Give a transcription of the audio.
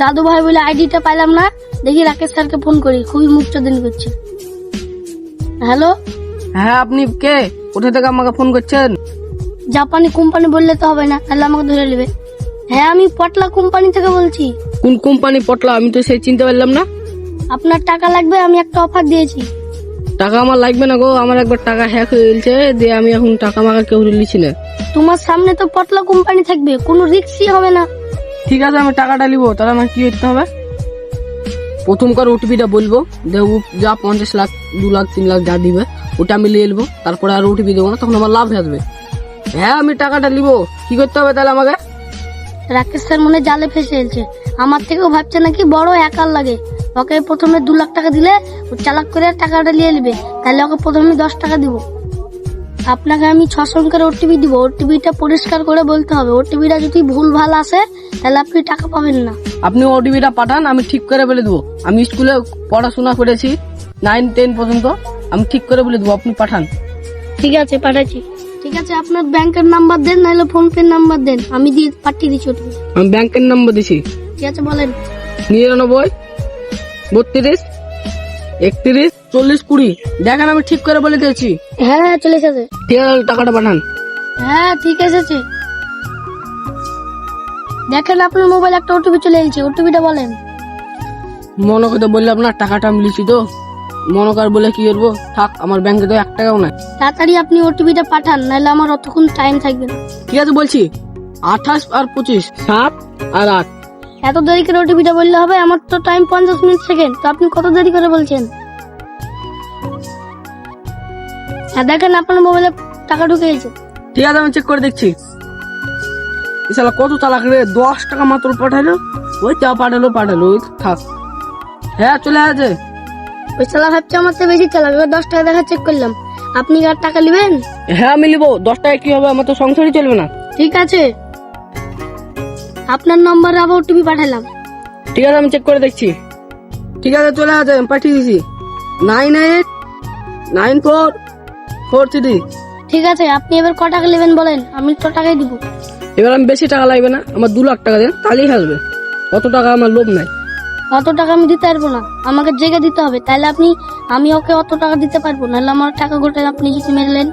দাদু ভাই বলে আইডিটা পাইলাম না, দেখি রাকেশ স্যারকে ফোন করি, খুবই মুচ্চদিন করছে। হ্যালো, হ্যাঁ আপনি কে? কোথা থেকে আমাকে ফোন করছেন? জাপানি কোম্পানি বললে তো হবে না, তাহলে আমাকে ধরে নেবে। হ্যাঁ, আমি পটলা কোম্পানি থেকে বলছি। কোন কোম্পানি পটলা? আমি তো সেই চিনতে পারলাম না। আপনার টাকা লাগবে, আমি একটা অফার দিয়েছি। টাকা আমার লাগবে না গো, আমার একবার টাকা হ্যাক হয়ে গেছে, দিয়ে আমি এখন টাকা মাকা কেউ লিছি না। তোমার সামনে তো পটলা কোম্পানি থাকবে, কোনো রিস্কই হবে না। ঠিক আছে, আমি টাকাটা নিবো, তাহলে আমার কি করতে হবে? প্রথমকার ওটিপিটা বলবো, দেখবো যা 50 লাখ 2 লাখ 3 লাখ যা দিবে ওটা আমি নিয়ে নেবো, তারপরে আর ওটিপি দেবো না, তখন আমার লাভ আসবে। হ্যাঁ আমি টাকাটা নিবো, কি করতে হবে তাহলে আমাকে? রাকেশ স্যার মনে হয় জালে ফেসে গেছে, আমার থেকেও ভাবছে নাকি বড় একার লাগে। ওকে প্রথমে 2 লাখ টাকা দিলে ও চালাক করে টাকাটা নিয়ে নেবে, তাহলে ওকে প্রথমে 10 টাকা দিব। আপনাকে আমি 6 সংখ্যার ওটিপি দিব, ওটিপিটা পরিষ্কার করে বলতে হবে। ওটিপিটা যদি ভুল ভাল আসে তাহলে আপনি টাকা পাবেন না। আপনি ওটিপিটা পাঠান, আমি ঠিক করে বলে দেবো। আমি স্কুলে পড়াশোনা করেছি 9 10 পর্যন্ত, আমি ঠিক করে বলে দেবো, আপনি পাঠান। ঠিক আছে, পাঠাচ্ছি। ঠিক আছে, আপনার ব্যাংকের নাম্বার দেন, নাহলে ফোন পে নাম্বার দেন, আমি দিয়ে পাঠিয়ে দিচ্ছি ওটিপি। আমি ব্যাংকের নাম্বার দিছি, ঠিক আছে বলেন। 99 32 31 40 20। দেখেন আমি ঠিক করে বলে দিয়েছি। হ্যাঁ হ্যাঁ, চলে এসেছে। ঠিক আছে, টাকাটা পাঠান। হ্যাঁ ঠিক এসেছে। দেখেন আপনার মোবাইল একটা ওটিপি চলে এসেছে, ওটিপিটা বলেন। মনে করতে বললাম না, টাকাটা আমি লিখি তো, মনকার বলে কি করবো, থাক, আমার ব্যাংকে তো 1 টাকাও নাই। তাড়াতাড়ি আপনি ওটিপিটা পাঠান, নাহলে আমার অতক্ষণ টাইম থাকবে না। ঠিক আছে বলছি, 28 আর 25 7 আর 8। এত দেরি করে ওটিপিটা বললে হবে? আমার তো টাইম 50 মিনিট সেকেন্ড, তো আপনি কত দেরি করে বলছেন? হ্যাঁ দেখেন আপনার মোবাইলে টাকা ঢুকে গেছে। ঠিক আছে, আমি চেক করে দেখছি। ইসালা কত চালাক রে, 10 টাকা মাত্র পাঠালো, ওই চা পাঠালো ওই থাক। হ্যাঁ চলে আছে। ওই শালা ভাবছে আমার থেকে বেশি চালাক, 10 টাকা দেখা চেক করলাম। আপনি কি আর টাকা নেবেন? হ্যাঁ আমি নিবো, 10 টাকা কি হবে, আমার তো সংসারই চলবে না। ঠিক আছে, আপনার নম্বরে আবার ওটিপি পাঠালাম। ঠিক আছে, আমি চেক করে দেখছি। ঠিক আছে চলে আছে, আমি পাঠিয়ে দিছি 98 94 43। ঠিক আছে, আপনি এবার ক টাকা নেবেন বলেন, আমি তো টাকাই দিব। এবার আমি বেশি টাকা লাগবে না, আমার 2 লাখ টাকা দেন, তাহলেই আসবে। অত টাকা আমার লোভ নাই। অত টাকা আমি দিতে পারবো না, আমাকে জেগে দিতে হবে, তাহলে আমি ওকে অত টাকা দিতে পারবো, নাহলে আমার টাকা গোটা আপনি যদি মেরে নেন।